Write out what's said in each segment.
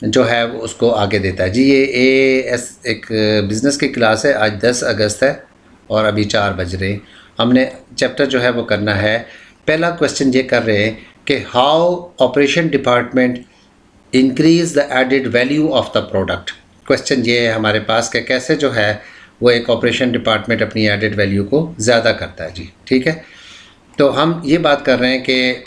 जो है वो उसको आगे देता है जी। ये एक बिज़नेस की क्लास है, आज 10 अगस्त है और अभी 4 बज रहे हैं। हमने चैप्टर जो है वो करना है। पहला क्वेश्चन ये कर रहे हैं कि how operation department increase the added value of the product. Question ये है हमारे पास कि कैसे जो है वो एक ऑपरेशन डिपार्टमेंट अपनी एडिड वैल्यू को ज़्यादा करता है जी। ठीक है, तो हम ये बात कर रहे हैं कि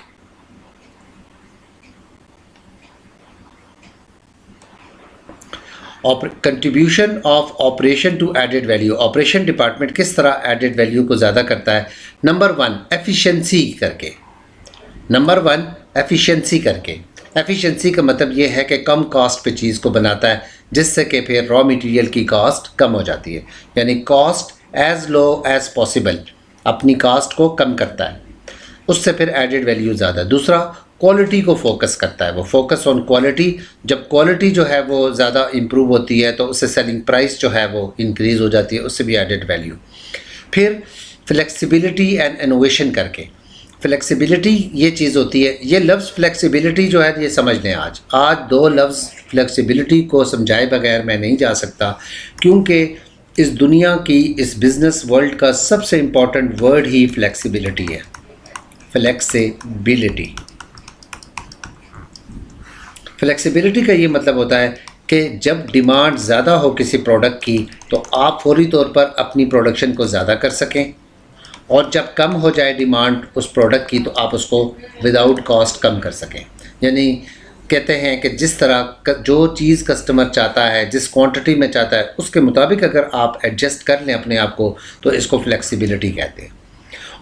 contribution of operation to added value, operation department किस तरह एडेड वैल्यू को ज़्यादा करता है। नंबर 1 एफिशिएंसी करके, नंबर 1 एफिशिएंसी करके। एफिशिएंसी का मतलब ये है कि कम कॉस्ट पे चीज़ को बनाता है, जिससे कि फिर रॉ मटेरियल की कॉस्ट कम हो जाती है, यानी cost as low as possible, अपनी कॉस्ट को कम करता है, उससे फिर एडेड वैल्यू ज़्यादा। दूसरा क्वालिटी को फोकस करता है, वो फोकस ऑन क्वालिटी। जब क्वालिटी जो है वो ज़्यादा इम्प्रूव होती है तो उससे सेलिंग प्राइस जो है वो इंक्रीज़ हो जाती है, उससे भी एडेड वैल्यू। फिर फ्लेक्सिबिलिटी एंड इनोवेशन करके, फ्लेक्सिबिलिटी ये चीज़ होती है, ये लफ्ज़ फ्लेक्सिबिलिटी जो है ये समझ लें। आज 2 लफ्ज़ फ्लेक्सिबिलिटी को समझाए बगैर मैं नहीं जा सकता, क्योंकि इस दुनिया की, इस बिज़नेस वर्ल्ड का सबसे इम्पॉर्टेंट वर्ड ही फ्लेक्सिबिलिटी है। फ्लेक्सिबिलिटी, फ्लेक्सिबिलिटी का ये मतलब होता है कि जब डिमांड ज़्यादा हो किसी प्रोडक्ट की तो आप फौरी तौर पर अपनी प्रोडक्शन को ज़्यादा कर सकें, और जब कम हो जाए डिमांड उस प्रोडक्ट की तो आप उसको विदाउट कॉस्ट कम कर सकें। यानी कहते हैं कि जिस तरह जो चीज़ कस्टमर चाहता है, जिस क्वांटिटी में चाहता है, उसके मुताबिक अगर आप एडजस्ट कर लें अपने आप को, तो इसको फ्लेक्सिबिलिटी कहते हैं।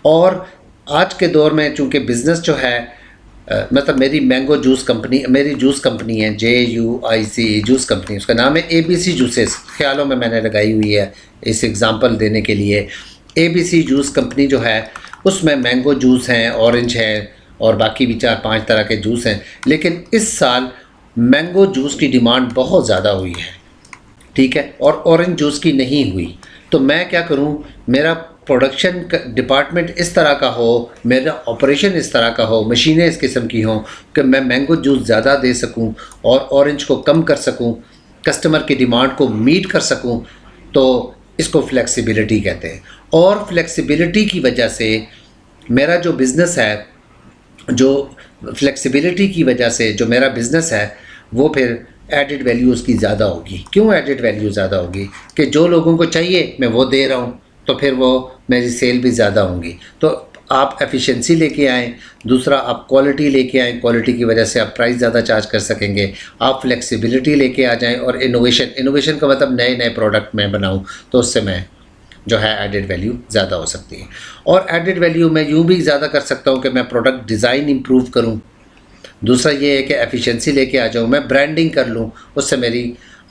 और आज के दौर में चूँकि बिज़नेस जो है मतलब मेरी मैंगो जूस कंपनी, मेरी जूस कंपनी है JUIC जूस कंपनी, उसका नाम है ABC जूसेस, ख्यालों में मैंने लगाई हुई है इस एग्ज़ाम्पल देने के लिए। ABC जूस कंपनी जो है उसमें मैंगो जूस हैं, ऑरेंज है और बाकी भी 4-5 तरह के जूस हैं। लेकिन इस साल मैंगो जूस की डिमांड बहुत ज़्यादा हुई है, ठीक है, और ऑरेंज जूस की नहीं हुई। तो मैं क्या करूं, मेरा प्रोडक्शन डिपार्टमेंट इस तरह का हो, मेरा ऑपरेशन इस तरह का हो, मशीनें इस किस्म की हों कि मैं मैंगो जूस ज़्यादा दे सकूं और ऑरेंज को कम कर सकूं, कस्टमर की डिमांड को मीट कर सकूं, तो इसको फ्लेक्सिबिलिटी कहते हैं। और फ्लेक्सिबिलिटी की वजह से मेरा जो बिज़नेस है, जो फ्लेक्सिबिलिटी की वजह से जो मेरा बिज़नेस है वो फिर एडिड वैल्यू उसकी ज़्यादा होगी। क्यों एडिड वैल्यू ज़्यादा होगी? कि जो लोगों को चाहिए मैं वो दे रहा हूँ, तो फिर वो मेरी सेल भी ज़्यादा होंगी। तो आप एफिशिएंसी लेके आएँ, दूसरा आप क्वालिटी लेके आएँ, क्वालिटी की वजह से आप प्राइस ज़्यादा चार्ज कर सकेंगे। आप फ्लेक्सिबिलिटी लेके आ जाएँ, और इनोवेशन, इनोवेशन का मतलब नए नए प्रोडक्ट मैं बनाऊँ, तो उससे मैं जो है एडिड वैल्यू ज़्यादा हो सकती है। और एडिड वैल्यू मैं यूँ भी ज़्यादा कर सकता हूँ कि मैं प्रोडक्ट डिज़ाइन इम्प्रूव करूँ। दूसरा ये है कि एफिशिएंसी लेके आ जाऊँ, मैं ब्रांडिंग कर लूँ, उससे मेरी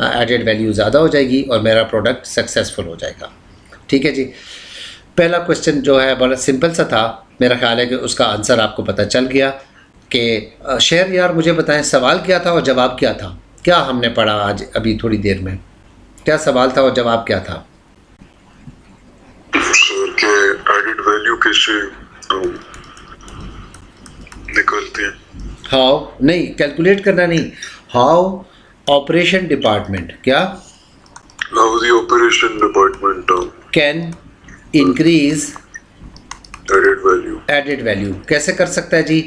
एडेड वैल्यू ज़्यादा हो जाएगी और मेरा प्रोडक्ट सक्सेसफुल हो जाएगा। ठीक है जी। पहला क्वेश्चन जो है बड़ा सिंपल सा था, मेरा ख्याल है कि उसका आंसर आपको पता चल गया। कि शेर यार मुझे बताएं सवाल क्या था और जवाब क्या था, क्या हमने पढ़ा आज अभी थोड़ी देर में, क्या सवाल था और जवाब क्या था? सर के एडेड वैल्यू कैसे निकलते हैं? हाउ नहीं, कैलकुलेट करना नहीं, हाउ ऑपरेशन डिपार्टमेंट, क्या how the operation department can increase added value, कैसे कर सकता है जी?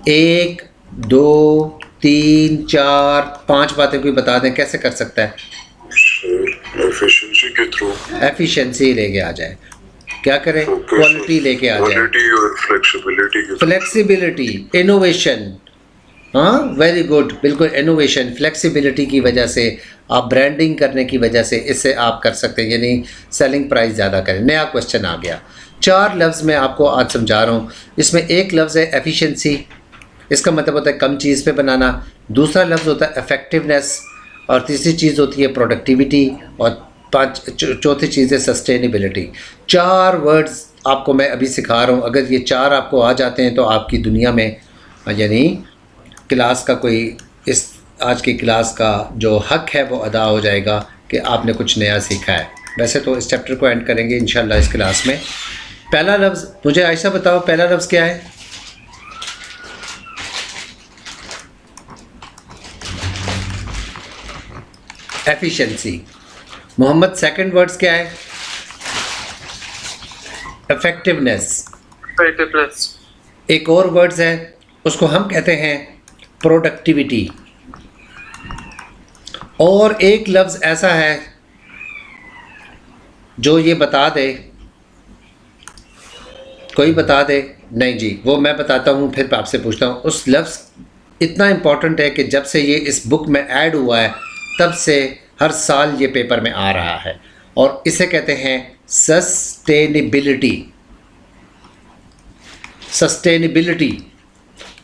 1 2 3 4 5 बातें कोई बता दें कैसे कर सकता है? सर एफिशिएंसी के थ्रू, एफिशिएंसी लेके आ जाए, क्या करें? क्वालिटी लेके आ जाए, क्वालिटी और फ्लेक्सिबिलिटी, इनोवेशन। हाँ वेरी गुड, बिल्कुल इनोवेशन, फ्लेक्सिबिलिटी की वजह से, आप ब्रांडिंग करने की वजह से इससे आप कर सकते हैं, यानी सेलिंग प्राइस ज़्यादा करें। नया क्वेश्चन आ गया, 4 लफ्ज़ मैं आपको आज समझा रहा हूँ। इसमें एक लफ्ज़ है एफिशिएंसी, इसका मतलब होता है कम चीज़ पे बनाना। दूसरा लफ्ज़ होता है इफेक्टिवनेस, और तीसरी चीज़ होती है प्रोडक्टिविटी, और चौथी चीज़ है सस्टेनेबिलिटी। 4 वर्ड्स आपको मैं अभी सिखा रहा हूँ, अगर ये 4 आपको आ जाते हैं तो आपकी दुनिया में, यानी क्लास का कोई, इस आज की क्लास का जो हक है वो अदा हो जाएगा कि आपने कुछ नया सीखा है। वैसे तो इस चैप्टर को एंड करेंगे इंशाल्लाह इस क्लास में। पहला लफ्ज़ मुझे आयशा बताओ, पहला लफ्ज़ क्या है? एफिशिएंसी। मोहम्मद सेकंड वर्ड्स क्या है? इफेक्टिवनेस। एक और वर्ड्स है, उसको हम कहते हैं प्रोडक्टिविटी। और एक लफ्ज़ ऐसा है जो ये बता दे, कोई बता दे? नहीं जी, वो मैं बताता हूँ, फिर आपसे पूछता हूँ। उस लफ्ज़ इतना इम्पॉर्टेंट है कि जब से ये इस बुक में ऐड हुआ है तब से हर साल ये पेपर में आ रहा है, और इसे कहते हैं सस्टेनेबिलिटी। सस्टेनेबिलिटी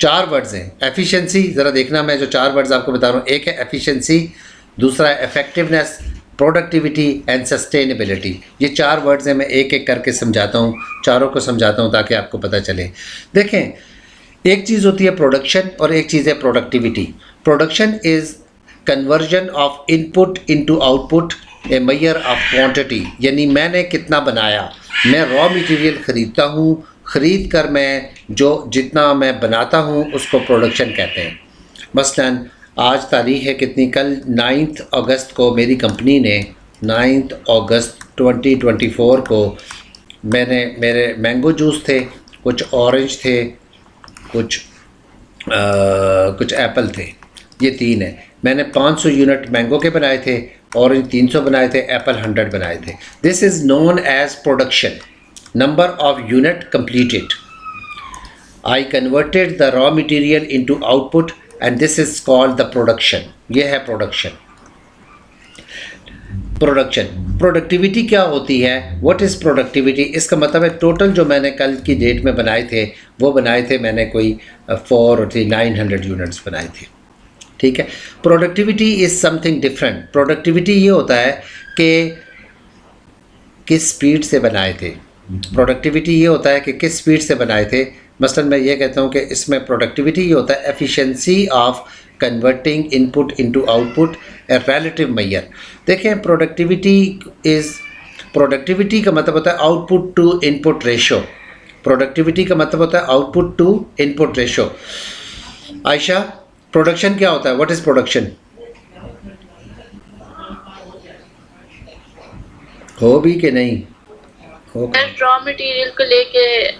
4 वर्ड्स हैं। एफिशिएंसी, ज़रा देखना, मैं जो 4 वर्ड्स आपको बता रहा हूँ, एक है एफिशिएंसी, दूसरा है इफेक्टिवनेस, प्रोडक्टिविटी एंड सस्टेनेबिलिटी। ये 4 वर्ड्स हैं, मैं एक एक करके समझाता हूँ, चारों को समझाता हूँ ताकि आपको पता चले। देखें, एक चीज़ होती है प्रोडक्शन और एक चीज़ है productivity. Production is conversion of input into output, A measure of quantity. यानी मैंने कितना बनाया, मैं रॉ मटेरियल ख़रीदता हूँ, ख़रीद कर मैं जो जितना मैं बनाता हूँ उसको प्रोडक्शन कहते हैं। मसलन आज तारीख़ है कितनी, कल 9 अगस्त को मेरी कंपनी ने 9 अगस्त 2024 को मैंने, मेरे मैंगो जूस थे, कुछ ऑरेंज थे, कुछ एप्पल थे, ये 3 है। मैंने 500 यूनिट मैंगो के बनाए थे, ऑरेंज 300 बनाए थे, एप्पल 100 बनाए थे। This is known as production, number of unit completed. I converted the raw material into output and this is called the production. ये है प्रोडक्शन। प्रोडक्टिविटी क्या होती है? What is productivity? इसका मतलब है टोटल जो मैंने कल की डेट में बनाए थे, वो बनाए थे मैंने कोई 900 यूनिट्स बनाए थे। ठीक है। Productivity is something different. Productivity ये होता है कि किस स्पीड से बनाए थे। प्रोडक्टिविटी ये होता है कि किस स्पीड से बनाए थे। मसलन मैं ये कहता हूँ कि इसमें प्रोडक्टिविटी ये होता है efficiency of converting input into output, a relative measure. देखें, प्रोडक्टिविटी का मतलब होता है output to input ratio. Productivity का मतलब होता है output to input ratio. Ayesha, production क्या होता है? What is production? हो भी कि नहीं हो? रॉ मटेरियल को लेके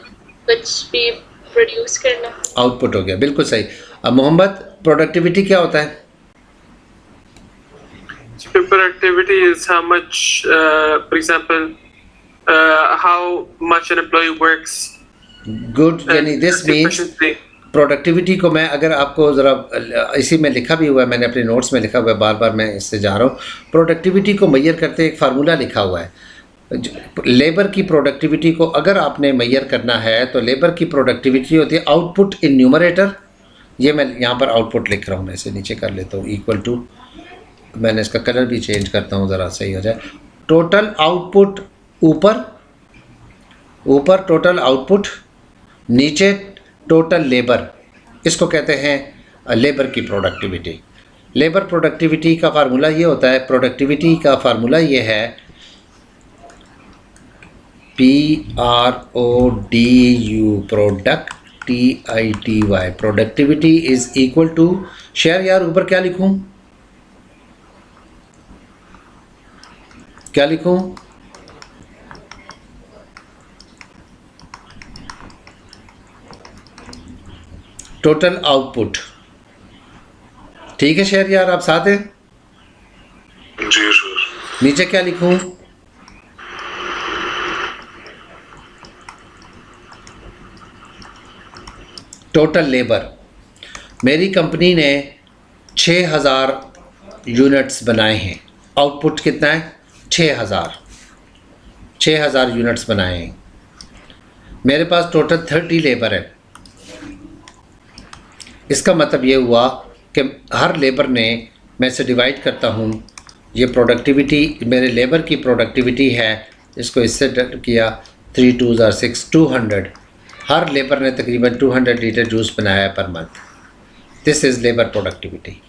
कुछ भी प्रोड्यूस करना, आउटपुट हो गया, बिल्कुल सही। अब मोहम्मद, प्रोडक्टिविटी क्या होता है? Productivity is how much, for example, how much an employee works. Good, यानी दिस मीन्स प्रोडक्टिविटी को मैं अगर आपको ज़रा इसी में लिखा भी हुआ है, मैंने अपने नोट्स में लिखा हुआ है, बार बार मैं इससे जा रहा हूँ। प्रोडक्टिविटी को मेजर करते एक फार्मूला लिखा हुआ है। लेबर की प्रोडक्टिविटी को अगर आपने मेजर करना है तो लेबर की प्रोडक्टिविटी होती है आउटपुट इन न्यूमरेटर। ये मैं यहाँ पर आउटपुट लिख रहा हूँ, मैं इसे नीचे कर लेता हूँ, इक्वल टू, मैंने इसका कलर भी चेंज करता हूँ ज़रा सही हो जाए। टोटल आउटपुट ऊपर टोटल आउटपुट, नीचे टोटल लेबर। इसको कहते हैं लेबर की प्रोडक्टिविटी। लेबर प्रोडक्टिविटी का फार्मूला ये होता है, प्रोडक्टिविटी का फार्मूला ये है PRODU, product TITY। Productivity is equal to, शेयर यार ऊपर क्या लिखूं, क्या लिखूं? Total output. ठीक है शेयर यार, आप साथ हैं? जी सर। नीचे क्या लिखूं? Total labour. मेरी कंपनी ने 6000 यूनिट्स बनाए हैं। आउटपुट कितना है? 6000 यूनिट्स बनाए हैं। मेरे पास टोटल 30 लेबर है। इसका मतलब ये हुआ कि हर लेबर ने, मैं इसे डिवाइड करता हूँ, ये प्रोडक्टिविटी मेरे लेबर की प्रोडक्टिविटी है, इसको इससे किया 3 2 6 200। हर लेबर ने तकरीबन 200 लीटर जूस बनाया है per month. This is labour productivity.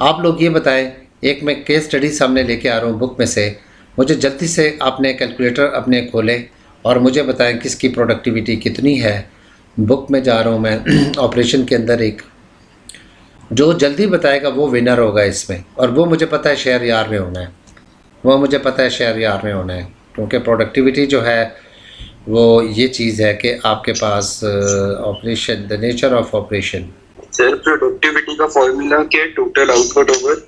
आप लोग ये बताएं, एक मैं केस स्टडी सामने लेके आ रहा हूँ बुक में से, मुझे जल्दी से आपने कैलकुलेटर अपने खोलें और मुझे बताएं किसकी प्रोडक्टिविटी कितनी है। बुक में जा रहा हूँ मैं, ऑपरेशन के अंदर एक जो जल्दी बताएगा वो विनर होगा इसमें, और वो मुझे पता है शेयर यार में होना है, वो मुझे पता है शेयर यार में होना है, क्योंकि प्रोडक्टिविटी जो है वो ये चीज़ है कि आपके पास operation, the nature of operation. Sir productivity का फॉर्मूला क्या है? Total output over.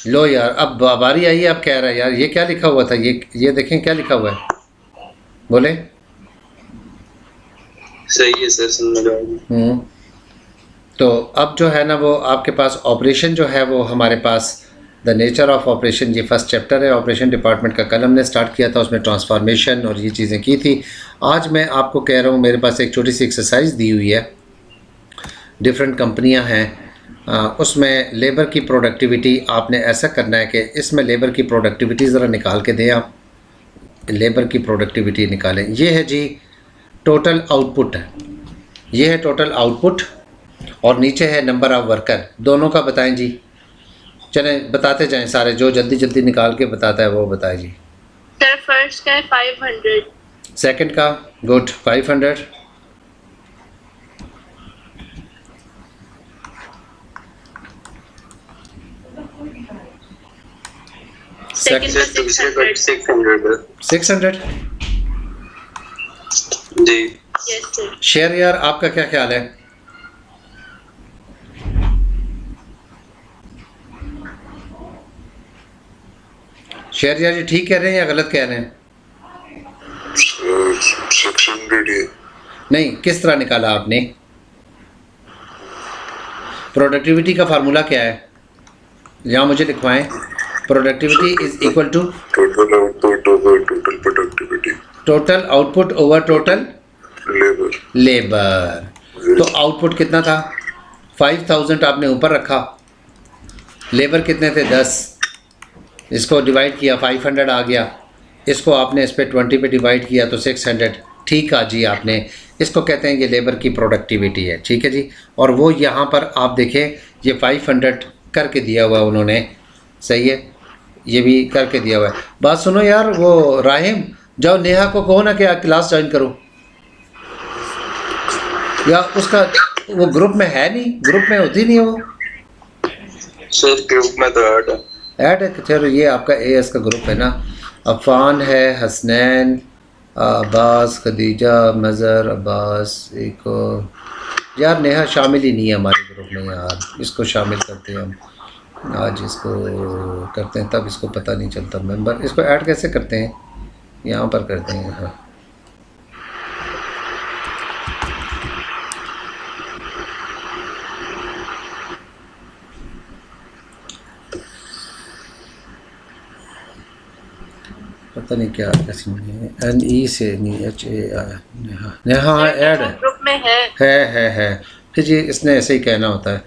लो यार, अब बारी आई है, अब कह रहा है यार ये क्या लिखा हुआ था, ये देखें क्या लिखा हुआ है, बोले। सही है सर, समझ आ गई। तो अब जो है ना वो आपके पास ऑपरेशन जो है वो हमारे पास द नेचर ऑफ ऑपरेशन, ये फर्स्ट चैप्टर है ऑपरेशन डिपार्टमेंट का, कल हमने स्टार्ट किया था, उसमें ट्रांसफॉर्मेशन और ये चीज़ें की थी। आज मैं आपको कह रहा हूँ, मेरे पास एक छोटी सी एक्सरसाइज दी हुई है, डिफरेंट कंपनियां हैं, उसमें लेबर की प्रोडक्टिविटी आपने ऐसा करना है कि इसमें लेबर की प्रोडक्टिविटी ज़रा निकाल के दें, आप लेबर की प्रोडक्टिविटी निकालें। ये है जी टोटल आउटपुट है, ये है टोटल आउटपुट, और नीचे है नंबर ऑफ़ वर्कर, दोनों का बताएं जी। चलें बताते जाएं सारे, जो जल्दी जल्दी निकाल के बताता है वो बताए जी। सर फर्स्ट का है 500, सेकंड का गुड 500, सेकंड का सर दूसरे का 600 है। 600 जी। Yes sir. शेयर यार आपका क्या ख्याल है? शेयर यार जी ठीक कह रहे हैं या गलत कह रहे हैं? 600 ही। नहीं, किस तरह निकाला आपने? प्रोडक्टिविटी का फार्मूला क्या है, यहाँ मुझे लिखवाएं। Productivity is equal to total output over total productivity, total output over total labour. Labour. तो आउटपुट कितना था? 5000 आपने ऊपर रखा, लेबर कितने थे? 10। इसको डिवाइड किया, 500 आ गया, इसको आपने इस पे 20 पे डिवाइड किया तो 600। ठीक है जी, आपने इसको कहते हैं ये लेबर की प्रोडक्टिविटी है, ठीक है जी। और वो यहाँ पर आप देखें, ये 500 करके दिया हुआ है उन्होंने, सही है, ये भी करके दिया हुआ है। बात सुनो यार, वो राहिम जाओ नेहा को कहो ना कि क्लास ज्वाइन करो, या उसका वो ग्रुप में है नहीं, ग्रुप में होती नहीं है वो। सर ग्रुप में तो ऐड है। ऐड है, चलो ये आपका एएस का ग्रुप है ना। अफ़ान है, हसनैन, अब्बास, खदीजा, मज़र, अब्बास, एक और यार नेहा शामिल ही नहीं है हमारे ग्रुप में यार, इसको शामिल करते हैं हम आज, इसको करते हैं तब इसको पता नहीं चलता मेंबर। इसको ऐड कैसे करते हैं? यहाँ पर करते हैं, हाँ। पता नहीं क्या कैसे NE से नहीं, HA नेहा ऐड है, ग्रुप में है। फिर ये इसने ऐसे ही कहना होता है।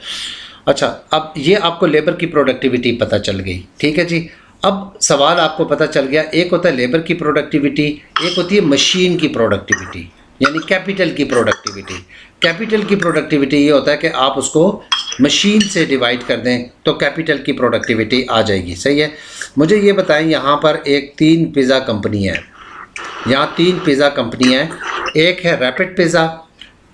अच्छा, अब ये आपको लेबर की प्रोडक्टिविटी पता चल गई, ठीक है जी। अब सवाल आपको पता चल गया, एक होता है लेबर की प्रोडक्टिविटी, एक होती है मशीन की प्रोडक्टिविटी, यानी कैपिटल की प्रोडक्टिविटी। कैपिटल की प्रोडक्टिविटी ये होता है कि आप उसको मशीन से डिवाइड कर दें तो कैपिटल की प्रोडक्टिविटी आ जाएगी, सही है। मुझे ये बताएं, यहाँ पर एक 3 पिज़्ज़ा कंपनी है, यहाँ 3 पिज़्ज़ा कंपनी है। एक है रैपिड पिज़्ज़ा,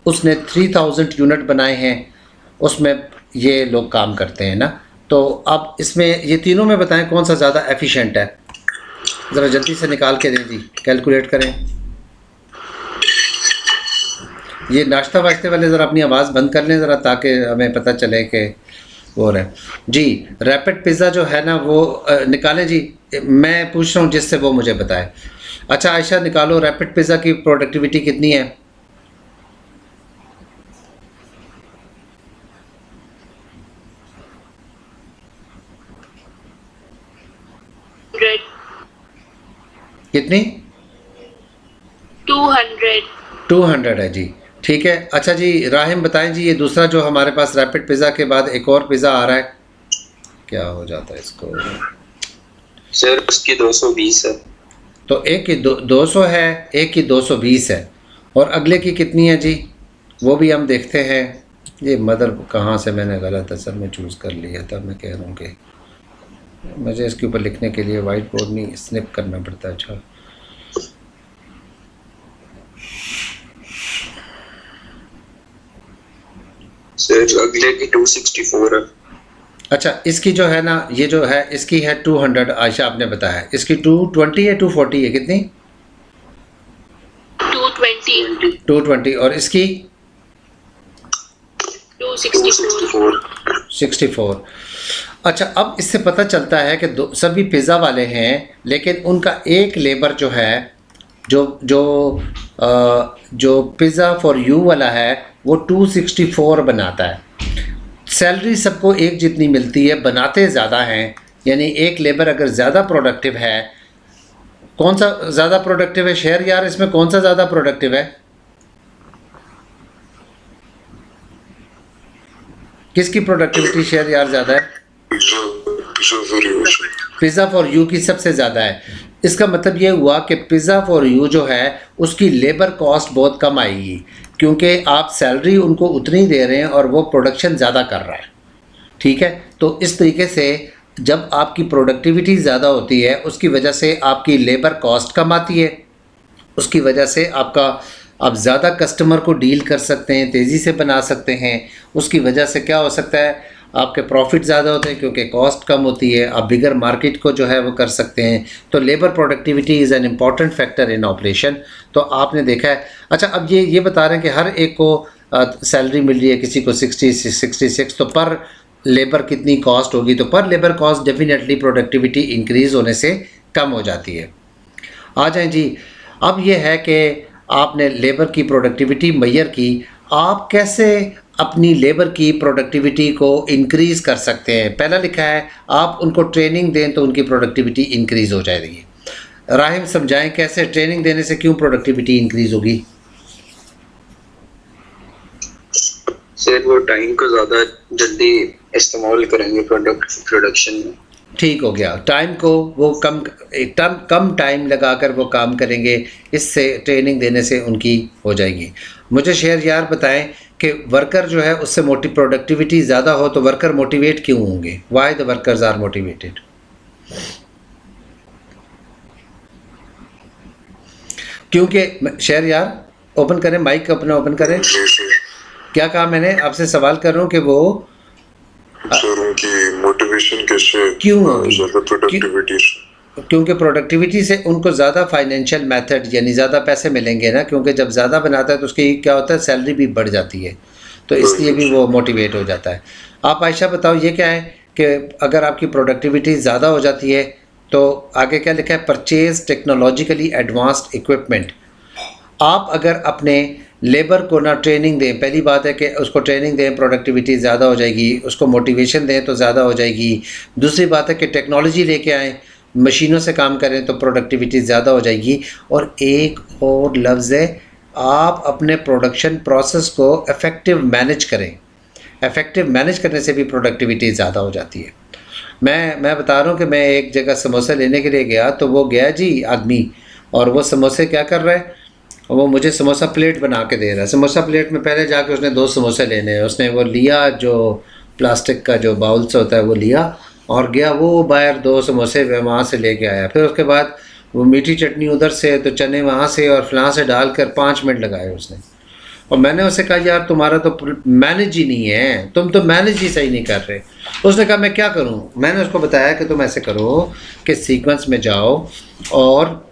उसने 3000 यूनिट बनाए हैं, उसमें ये लोग काम करते हैं ना। तो अब इसमें ये तीनों में बताएं कौन सा ज़्यादा एफिशिएंट है, ज़रा जल्दी से निकाल के दें जी, कैलकुलेट करें। ये नाश्ता वाश्ते वाले ज़रा अपनी आवाज़ बंद कर लें ज़रा, ताकि हमें पता चले कि वो रहे जी। रैपिड पिज़्ज़ा जो है ना वो निकालें जी, मैं पूछ रहा हूँ जिससे वो मुझे बताए। अच्छा आयशा निकालो, रैपिड पिज़्ज़ा की प्रोडक्टिविटी कितनी है? कितनी? 200 है जी, ठीक है। अच्छा जी राहिम बताएं जी, ये दूसरा जो हमारे पास रैपिड पिज़्ज़ा के बाद एक और पिज़्ज़ा आ रहा है, क्या हो जाता है इसको? सर उसकी 220 है। तो एक की 200 है, एक की 220 है, और अगले की कितनी है जी, वो भी हम देखते हैं। ये मदर कहाँ से मैंने गलत असर में चूज़ कर लिया था, मैं कह रहा हूँ कि मुझे इसके ऊपर लिखने के लिए वाइट बोर्ड नहीं स्निप करना पड़ता है। अच्छा सर अगले की 264 है। अच्छा, इसकी जो है ना, ये जो है इसकी है 200, आयशा आपने बताया। इसकी 220 है, 240 है, कितनी? 220, 220। और इसकी 264. 64। अच्छा, अब इससे पता चलता है कि सभी पिज़्ज़ा वाले हैं, लेकिन उनका एक लेबर जो है, जो पिज़्ज़ा फॉर यू वाला है वो 264 बनाता है। सैलरी सबको एक जितनी मिलती है, बनाते ज़्यादा हैं। यानी एक लेबर अगर ज़्यादा प्रोडक्टिव है, कौन सा ज़्यादा प्रोडक्टिव है शेर यार, इसमें कौन सा ज़्यादा प्रोडक्टिव है? किसकी प्रोडक्टिविटी शेयर यार ज़्यादा है? पिज़्ज़ा फॉर यू की सबसे ज़्यादा है। इसका मतलब ये हुआ कि पिज़्ज़ा फॉर यू जो है उसकी लेबर कॉस्ट बहुत कम आएगी, क्योंकि आप सैलरी उनको उतनी दे रहे हैं और वो प्रोडक्शन ज़्यादा कर रहा है। ठीक है, तो इस तरीके से जब आपकी प्रोडक्टिविटी ज़्यादा होती है, उसकी वजह से आपकी लेबर कॉस्ट कम आती है, उसकी वजह से आप ज़्यादा कस्टमर को डील कर सकते हैं, तेज़ी से बना सकते हैं। उसकी वजह से क्या हो सकता है, आपके प्रॉफिट ज़्यादा होते हैं क्योंकि कॉस्ट कम होती है, आप बिगर मार्केट को जो है वो कर सकते हैं। तो labour productivity is an important factor in operation. तो आपने देखा है। अच्छा, अब ये बता रहे हैं कि हर एक को सैलरी मिल रही है, किसी को 66, तो पर लेबर कितनी कॉस्ट होगी? तो पर labour cost definitely productivity increase होने से कम हो जाती है। आ जाएँ जी। अब ये है कि आपने लेबर की प्रोडक्टिविटी मैयर की, आप कैसे अपनी लेबर की प्रोडक्टिविटी को इंक्रीज़ कर सकते हैं? पहला लिखा है आप उनको ट्रेनिंग दें तो उनकी प्रोडक्टिविटी इंक्रीज़ हो जाएगी। राहिम समझाएं कैसे ट्रेनिंग देने से क्यों प्रोडक्टिविटी इंक्रीज़ होगी? सर वो टाइम को ज़्यादा जल्दी इस्तेमाल करेंगे प्रोडक्शन में। ठीक हो गया, टाइम को वो कम टाइम लगाकर वो काम करेंगे, इससे ट्रेनिंग देने से उनकी हो जाएगी। मुझे शेर यार बताएं कि वर्कर जो है उससे प्रोडक्टिविटी ज़्यादा हो तो वर्कर मोटिवेट क्यों होंगे? Why the workers are motivated? क्योंकि शेर यार ओपन करें, माइक अपना ओपन करें। क्या कहा मैंने? आपसे सवाल कर रहा हूँ कि वो सर उनकी मोटिवेशन कैसे क्यों होगी? प्रोडक्टिविटी? क्योंकि प्रोडक्टिविटी से उनको ज़्यादा फाइनेंशियल मेथड यानी ज़्यादा पैसे मिलेंगे ना, क्योंकि जब ज़्यादा बनाता है तो उसकी क्या होता है, सैलरी भी बढ़ जाती है, तो इसलिए भी वो मोटिवेट हो जाता है। आप आयशा बताओ ये क्या है कि अगर आपकी प्रोडक्टिविटी ज़्यादा हो जाती है तो आगे क्या लिखा है? Purchase technologically advanced equipment. आप अगर अपने लेबर को ना ट्रेनिंग दें, पहली बात है कि उसको ट्रेनिंग दें, प्रोडक्टिविटी ज़्यादा हो जाएगी, उसको मोटिवेशन दें तो ज़्यादा हो जाएगी। दूसरी बात है कि टेक्नोलॉजी लेके आएँ, मशीनों से काम करें तो प्रोडक्टिविटी ज़्यादा हो जाएगी। और एक और लफ्ज़ है, आप अपने प्रोडक्शन प्रोसेस को इफ़ेक्टिव मैनेज करें। इफ़ेक्टिव मैनेज करने से भी प्रोडक्टिविटी ज़्यादा हो जाती है। मैं बता रहा हूँ कि मैं एक जगह समोसे लेने के लिए गया, तो वो गया जी आदमी, और वो समोसे क्या कर रहा है, वो मुझे समोसा प्लेट बना के दे रहा है। समोसा प्लेट में पहले जाके उसने 2 समोसे लेने हैं, उसने वो लिया जो प्लास्टिक का जो बाउल से होता है वो लिया और गया वो बाहर 2 समोसे वहाँ से लेके आया। फिर उसके बाद वो मीठी चटनी उधर से, तो चने वहाँ से और फलां से डालकर 5 मिनट लगाए उसने। और मैंने उससे कहा यार तुम्हारा तो मैनेज ही नहीं है, तुम तो मैनेज ही सही नहीं कर रहे। उसने कहा मैं क्या करूं? मैंने उसको बताया कि तुम ऐसे करो कि सीक्वेंस में जाओ और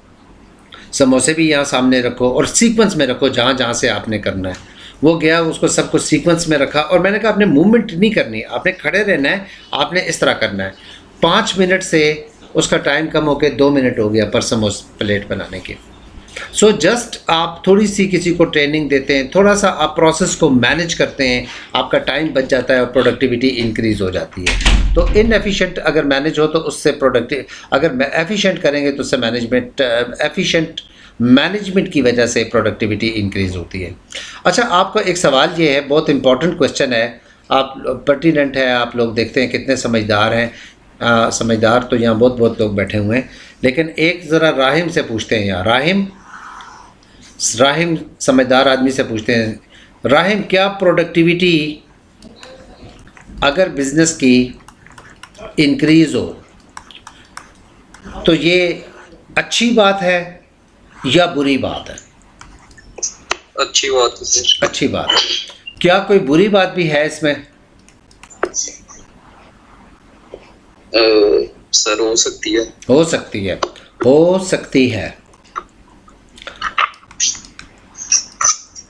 समोसे भी यहाँ सामने रखो और सीक्वेंस में रखो जहाँ जहाँ से आपने करना है। वो गया, उसको सब कुछ सीक्वेंस में रखा और मैंने कहा आपने मूवमेंट नहीं करनी, आपने खड़े रहना है, आपने इस तरह करना है। 5 मिनट से उसका टाइम कम होकर 2 मिनट हो गया पर समोसा प्लेट बनाने के। सो जस्ट आप थोड़ी सी किसी को ट्रेनिंग देते हैं, थोड़ा सा आप प्रोसेस को मैनेज करते हैं, आपका टाइम बच जाता है और प्रोडक्टिविटी इंक्रीज़ हो जाती है। तो इनएफिशिएंट अगर मैनेज हो तो उससे प्रोडक्टिव, अगर एफिशिएंट करेंगे तो उससे एफिशिएंट मैनेजमेंट की वजह से प्रोडक्टिविटी इंक्रीज़ होती है। अच्छा, आपका एक सवाल ये है, बहुत इंपॉर्टेंट क्वेश्चन है, आप पर्टिनेंट है, आप लोग देखते हैं कितने समझदार हैं। समझदार तो यहाँ बहुत लोग बैठे हुए हैं, लेकिन एक ज़रा राहिम से पूछते हैं यहाँ। राहिम समझदार आदमी से पूछते हैं, राहिम क्या प्रोडक्टिविटी अगर बिज़नेस की इंक्रीज़ हो तो ये अच्छी बात है या बुरी बात है? अच्छी बात है सर। अच्छी बात है। क्या कोई बुरी बात भी है इसमें? सर हो सकती है। हो सकती है, हो सकती है।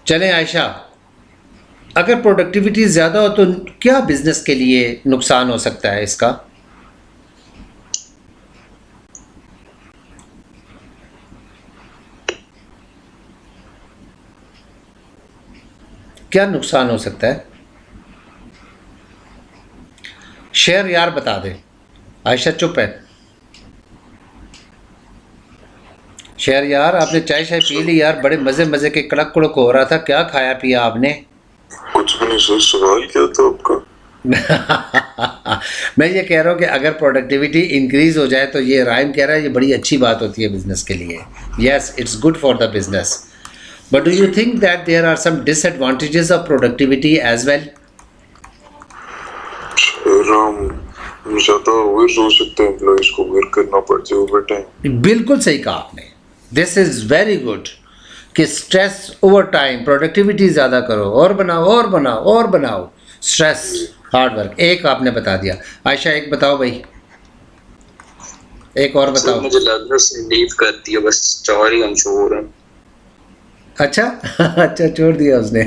चलें आयशा, अगर प्रोडक्टिविटी ज़्यादा हो तो क्या बिजनेस के लिए नुकसान हो सकता है इसका? क्या नुकसान हो सकता है? शेर यार बता दे। आयशा चुप है। शेर यार, आपने चाय शाय पी ली यार? बड़े मज़े मज़े के कड़क कड़क हो रहा था, क्या खाया पिया आपने? कुछ भी नहीं सर, सवाल क्या था आपका? मैं ये कह रहा हूँ कि अगर प्रोडक्टिविटी इंक्रीज हो जाए तो ये राइम कह रहा है ये बड़ी अच्छी बात होती है बिजनेस के लिए। Yes, it's good for the business, but do you think that there are some disadvantages of productivity as well? Sir हम ज़्यादा ओवर हो सकते हैं, एम्प्लॉइज को वर्क करना पड़ जाए ओवर टाइम। बिल्कुल सही कहा आपने, दिस इज़ वेरी गुड कि स्ट्रेस ओवर टाइम, प्रोडक्टिविटी ज़्यादा करो और बनाओ और बनाओ और बनाओ, स्ट्रेस, हार्ड वर्क। एक आपने बता दिया। आयशा एक बताओ भाई, एक और सर बताओ। मुझे लग रहा है लीव करती है, बस 4 ही हम छोड़ रहे हैं। अच्छा अच्छा, छोड़ दिया उसने।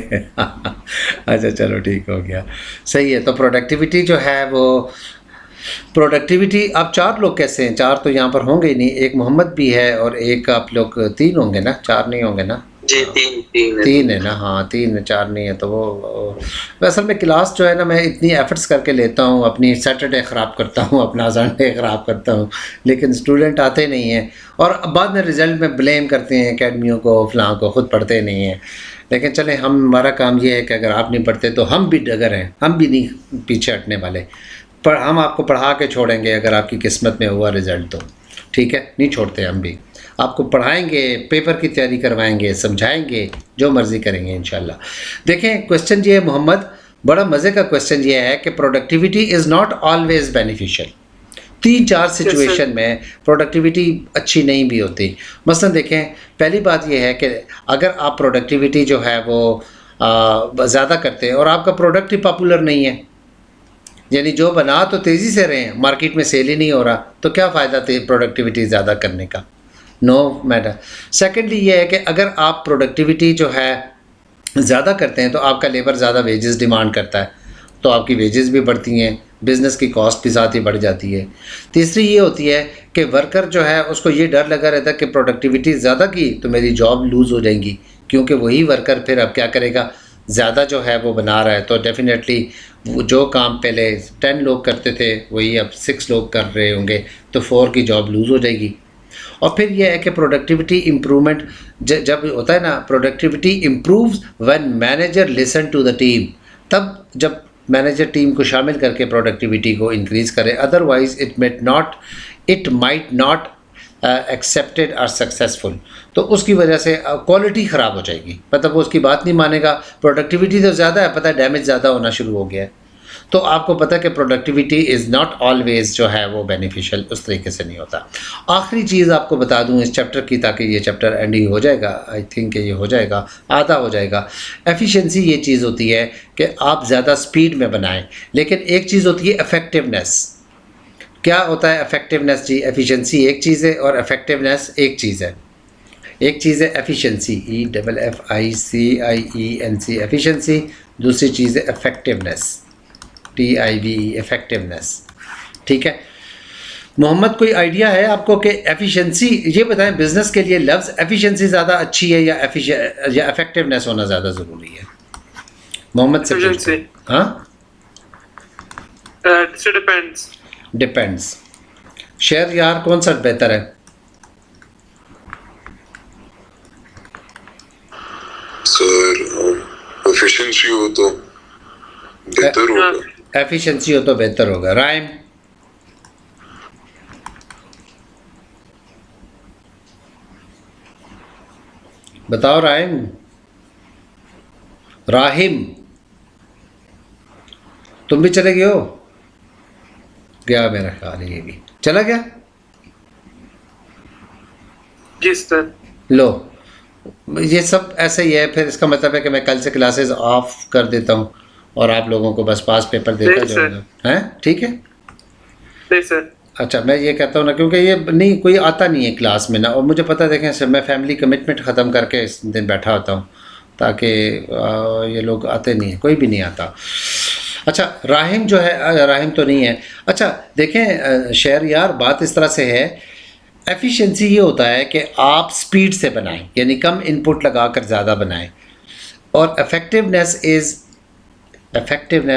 अच्छा चलो ठीक हो गया, सही है। तो प्रोडक्टिविटी जो है वो प्रोडक्टिविटी, आप 4 लोग कैसे हैं? 4 तो यहाँ पर होंगे ही नहीं, एक मोहम्मद भी है और एक आप लोग 3 होंगे ना, 4 नहीं होंगे ना? जी 3 3 है ना? हाँ 3 है, 4 नहीं है। तो वो असल में क्लास जो है ना, मैं इतनी एफर्ट्स करके लेता हूँ, अपनी सैटरडे ख़राब करता हूँ, अपना संडे ख़राब करता हूँ, लेकिन स्टूडेंट आते नहीं हैं और बाद में रिज़ल्ट में ब्लेम करते हैं एकेडमियों को, फलां को, ख़ुद पढ़ते नहीं हैं। लेकिन चलें, हमारा काम ये है कि अगर आप नहीं पढ़ते तो हम भी डगर हैं, हम भी नहीं पीछे हटने वाले, पर हम आपको पढ़ा के छोड़ेंगे अगर आपकी किस्मत में हुआ रिज़ल्ट तो। ठीक है, नहीं छोड़ते हम भी, आपको पढ़ाएंगे, पेपर की तैयारी करवाएंगे, समझाएंगे, जो मर्ज़ी करेंगे इंशाल्लाह। देखें, क्वेश्चन ये है मोहम्मद, बड़ा मज़े का क्वेश्चन ये है कि productivity is not always beneficial. 3-4 situation में प्रोडक्टिविटी अच्छी नहीं भी होती। मसलन देखें, पहली बात यह है कि अगर आप प्रोडक्टिविटी जो है वो ज़्यादा करते हैं और आपका प्रोडक्ट ही पॉपुलर नहीं है, यानी जो बना तो तेज़ी से रहे हैं, मार्केट में सेल ही नहीं हो रहा, तो क्या फ़ायदा थे प्रोडक्टिविटी ज़्यादा करने का? No matter. सेकेंडली ये है कि अगर आप प्रोडक्टिविटी जो है ज़्यादा करते हैं तो आपका लेबर ज़्यादा वेजेस डिमांड करता है, तो आपकी वेजेस भी बढ़ती हैं, बिज़नेस की कॉस्ट भी साथ ही बढ़ जाती है। तीसरी ये होती है कि वर्कर जो है उसको ये डर लगा रहता है कि प्रोडक्टिविटी ज़्यादा की तो मेरी जॉब लूज़ हो जाएगी, क्योंकि वही वर्कर फिर अब क्या करेगा, ज़्यादा जो है वो बना रहा है, तो डेफिनेटली वो जो काम पहले 10 लोग करते थे वही अब 6 लोग कर रहे होंगे, तो 4 की जॉब लूज़ हो जाएगी। और फिर यह है कि प्रोडक्टिविटी इम्प्रूवमेंट जब होता है ना, productivity improves when manager listen to the team, तब जब मैनेजर टीम को शामिल करके प्रोडक्टिविटी को इंक्रीज़ करे, otherwise it might not accepted और सक्सेसफुल, तो उसकी वजह से क्वालिटी ख़राब हो जाएगी, मतलब वो उसकी बात नहीं मानेगा। प्रोडक्टिविटी तो ज़्यादा है, पता है डैमेज ज़्यादा होना शुरू हो गया है, तो आपको पता है कि प्रोडक्टिविटी इज़ नॉट ऑलवेज़ जो है वो बेनिफिशियल उस तरीके से नहीं होता। आखिरी चीज़ आपको बता दूं इस चैप्टर की, ताकि ये चैप्टर एंड ही हो जाएगा, आई थिंक ये हो जाएगा, आधा हो जाएगा। एफिशिएंसी ये चीज़ होती है कि आप ज़्यादा स्पीड में बनाएं, लेकिन एक चीज़ होती है इफ़ेक्टिवनेस। क्या होता है इफ़ेक्टिवनेस जी? एफिशिएंसी एक चीज़ है और इफ़ेक्टिवनेस एक चीज़ है। एक चीज़ है एफिशिएंसी, EFFICIENC एफिशिएंसी, दूसरी चीज़ है इफ़ेक्टिवनेस, TIVE इफ़ेक्टिवनेस। ठीक है मोहम्मद, कोई आइडिया है आपको कि एफिशिएंसी, ये बताएं बिजनेस के लिए लफ्ज़ एफिशिएंसी ज़्यादा अच्छी है या इफ़ेक्टिवनेस होना ज़्यादा ज़रूरी है? मोहम्मद से पूछते हैं। हाँ, डिपेंड्स। शेयर यार, कौन सा बेहतर है? सर एफिशिएंसी हो तो बेहतर होगा। एफिशिएंसी हो तो बेहतर होगा। राइम? बताओ राइम। राहिम, तुम भी चले गए हो? गया मेरा ख्याल है, ये भी चला गया। जी सर। लो, ये सब ऐसे ही है। फिर इसका मतलब है कि मैं कल से क्लासेस ऑफ कर देता हूँ और आप लोगों को बस पास पेपर देता नहीं, सर। जाऊँगा, हैं? ठीक है। नहीं सर। अच्छा, मैं ये कहता हूँ ना, क्योंकि ये नहीं कोई आता नहीं है क्लास में ना, और मुझे पता है, देखें सर, मैं फैमिली कमिटमेंट ख़त्म करके इस दिन बैठा होता हूँ, ताकि ये लोग आते नहीं हैं, कोई भी नहीं आता। अच्छा, राहिम जो है, राहिम तो नहीं है। अच्छा देखें शेर यार, बात इस तरह से है, एफिशिएंसी ये होता है कि आप स्पीड से बनाएं, यानी कम इनपुट लगाकर ज़्यादा बनाएं, और इफ़ेक्टिवनेस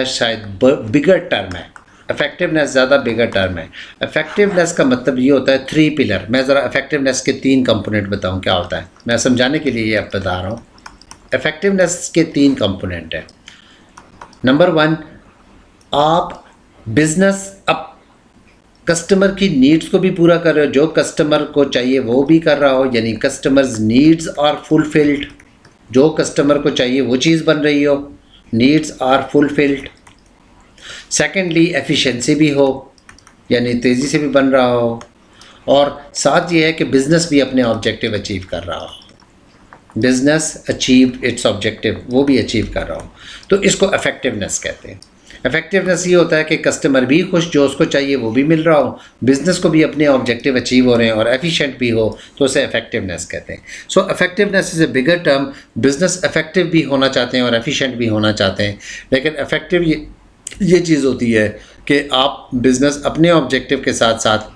शायद बिगर टर्म है। इफ़ेक्टिवनेस ज़्यादा बिगर टर्म है। इफ़ेक्टिवनेस का मतलब ये होता है 3 पिलर। मैं ज़रा इफ़ेक्टिवनेस के 3 कंपोनेंट बताऊं क्या होता है, मैं समझाने के लिए ये अब बता रहा हूँ। इफ़ेक्टिवनेस के 3 कंपोनेंट हैं। नंबर 1, आप बिज़नेस अब कस्टमर की नीड्स को भी पूरा कर रहे हो, जो कस्टमर को चाहिए वो भी कर रहा हो, यानी कस्टमर्स नीड्स आर फुलफिल्ड, जो कस्टमर को चाहिए वो चीज़ बन रही हो, needs are fulfilled. Secondly, efficiency भी हो, यानी तेज़ी से भी बन रहा हो, और साथ ये है कि बिज़नेस भी अपने ऑब्जेक्टिव अचीव कर रहा हो, बिज़नेस अचीव इट्स ऑब्जेक्टिव, वो भी अचीव कर रहा हो, तो इसको इफ़ेक्टिवनेस कहते हैं। इफ़ेक्टिवनेस ये होता है कि कस्टमर भी खुश, जो उसको चाहिए वो भी मिल रहा हो, बिज़नेस को भी अपने ऑब्जेक्टिव अचीव हो रहे हैं, और एफिशिएंट भी हो, तो उसे इफ़ेक्टिवनेस कहते हैं। So effectiveness is a bigger term. Business effective भी होना चाहते हैं और एफिशिएंट भी होना चाहते हैं, लेकिन इफ़ेक्टिव ये चीज़ होती है कि आप बिज़नेस अपने ऑब्जेक्टिव के साथ साथ,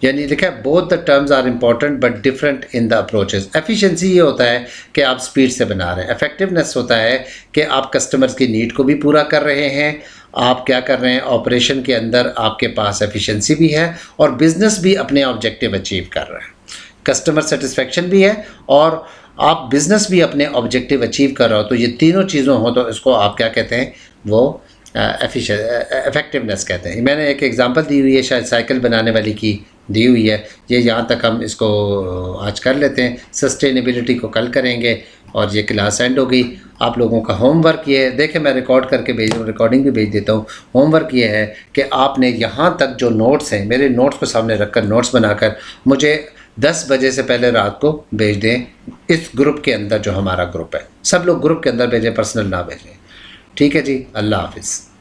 यानी देखा, both the terms are important but different in the approaches. Efficiency ये होता है कि आप स्पीड से बना रहे हैं, इफेक्टिवनेस होता है कि आप कस्टमर्स की नीड को भी पूरा कर रहे हैं, आप क्या कर रहे हैं, ऑपरेशन के अंदर आपके पास एफिशिएंसी भी है और बिज़नेस भी अपने ऑब्जेक्टिव अचीव कर रहा है, कस्टमर सेटिस्फेक्शन भी है और आप बिज़नेस भी अपने ऑब्जेक्टिव अचीव कर रहे हो। तो ये तीनों चीज़ों हो तो इसको आप क्या कहते हैं, वो इफ़ेक्टिवनेस कहते हैं। मैंने एक एग्जांपल दी हुई है, शायद साइकिल बनाने वाली की दी हुई है। ये यहाँ तक हम इसको आज कर लेते हैं, सस्टेनेबिलिटी को कल करेंगे और ये क्लास एंड हो गई। आप लोगों का होमवर्क ये है, देखें मैं रिकॉर्ड करके रिकॉर्डिंग भी भेज देता हूँ। होमवर्क ये है कि आपने यहाँ तक जो नोट्स हैं, मेरे नोट्स को सामने रखकर नोट्स बनाकर मुझे 10 बजे से पहले रात को भेज दें, इस ग्रुप के अंदर जो हमारा ग्रुप है। सब लोग ग्रुप के अंदर भेजें, पर्सनल ना भेजें। ठीक है जी, अल्लाह हाफिज़।